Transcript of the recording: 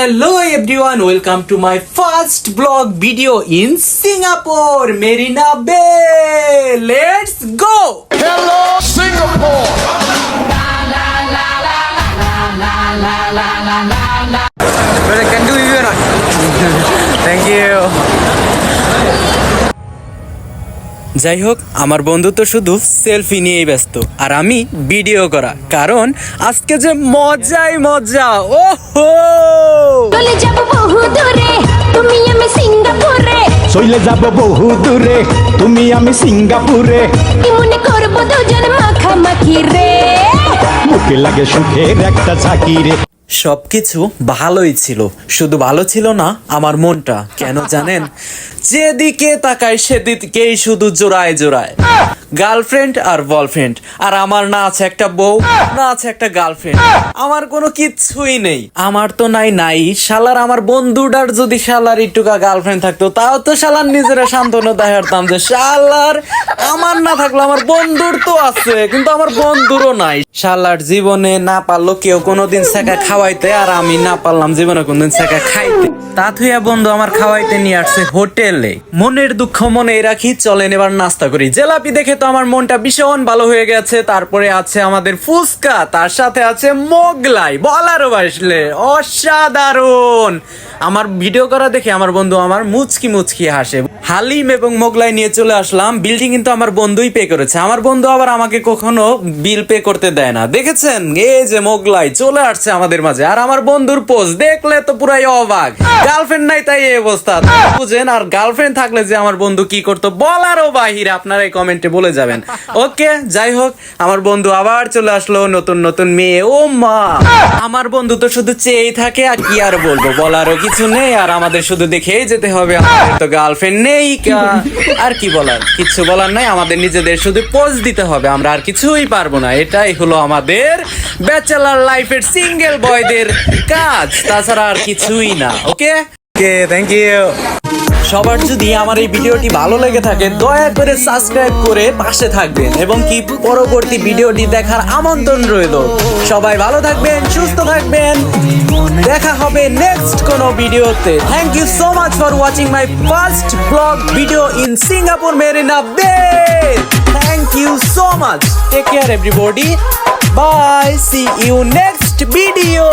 Hello everyone, welcome to my first vlog video in Singapore, Marina Bay. Let's go! Hello, Singapore! Brother, can do you or not? Thank you. যাই হোক, আমার বন্ধু তো শুধু selfie নিয়েই ব্যস্ত আর আমি ভিডিও করা, কারণ আজকে যে মজাই মজা। ওহো, চলে যাব বহু দূরে, তুমি আমি সিঙ্গাপুরে। চলে যাব বহু দূরে, তুমি আমি সিঙ্গাপুরে। কি মনে করব দুজন মাখামাখি রে। মুখে লাগে সুখের একটা ঝাঁকি রে। সবকিছু ভালোই ছিল, শুধু ভালো ছিল না আমার মনটা। কেন জানেন? যেদিকে তাকাই সেদিকেই শুধু জোড়ায় জোড়ায় গার্লফ্রেন্ড আর বয়ফ্রেন্ড। আর আমার না আছে একটা বউ, না আছে একটা গার্লফ্রেন্ড, আমার কোনো কিচ্ছুই নেই। আমার তো নাই শালার আমার বন্ধুটার যদি শালার একটুকা গার্লফ্রেন্ড থাকতো, তাও তো শালার নিজেরা সান্ত্বনা দেখাতাম যে শালার আমার না থাকলো আমার বন্ধুর তো আছে, কিন্তু আমার বন্ধুরও নাই। শালার জীবনে না পারলো কেউ কোনোদিন ছেঁকা খাওয়াইতে, আর আমি না পারলাম জীবনে কোনদিন ছেঁকা খাইতে। তা থুইয়া বন্ধু আমার খাওয়াইতে নিয়ে আসছে হোটেলে। মনের দুঃখ মনে রাখি, চলেন এবার নাস্তা করি। জিলাপি দেখে তো আমার মনটা ভীষণ ভালো হয়ে গেছে। তারপরে আছে আমাদের ফুচকা, তার সাথে আছে মোগলাই, বলারও বাসলে অসাধারণ। আমার ভিডিও করা দেখে আমার বন্ধু আমার মুচকি হাসে। হালিম এবং মোগলাই নিয়ে চলে আসলাম। বিলটি কিন্তু আমার বন্ধুই পে করেছে। আমার বন্ধু আবার আমাকে কখনো বিল পে করতে দেয় না। দেখেছেন, এই যে মোগলাই চলে আসছে আমাদের মাঝে। আর আমার বন্ধুর পোজ দেখলে তো পুরাই অবাক। গার্লফ্রেন্ড নাই তাই এই অবস্থা, বুঝেন? আর গার্লফ্রেন্ড থাকলে যে আমার বন্ধু কি করতো বলারও বাহিরে, আপনারা এই কমেন্টে বলে যাবেন। ওকে, যাই হোক, আমার বন্ধু আবার চলে আসলো, নতুন মেয়ে। ও মা, আমার বন্ধু তো শুধু চেয়েই থাকে, আর কি আর বলবো, বলারও কিছু নেই। আর আমাদের শুধু দেখেই যেতে হবে, আমাদের তো গার্লফ্রেন্ড নেই। আর কি বলার, কিছু বলার নাই। আমাদের নিজেদের শুধু পোজ দিতে হবে, আমরা আর কিছুই পারবো না। এটাই হলো আমাদের ব্যাচেলার লাইফের সিঙ্গেল বয়দের কাজ, তাছাড়া আর কিছুই না। ওকে, থ্যাংক ইউ। সবার যদি আমার এই ভিডিওটি ভালো লেগে থাকে, দয়া করে সাবস্ক্রাইব করে পাশে থাকবেন এবং কি পরবর্তী ভিডিওটি দেখার আমন্ত্রণ রইল। সবাই ভালো থাকবেন, সুস্থ থাকবেন, দেখা হবে নেক্সট কোনো ভিডিওতে। Thank you so much for watching my first blog video in Singapore Marina Bay. Thank you so much, take care everybody, bye, see you next video.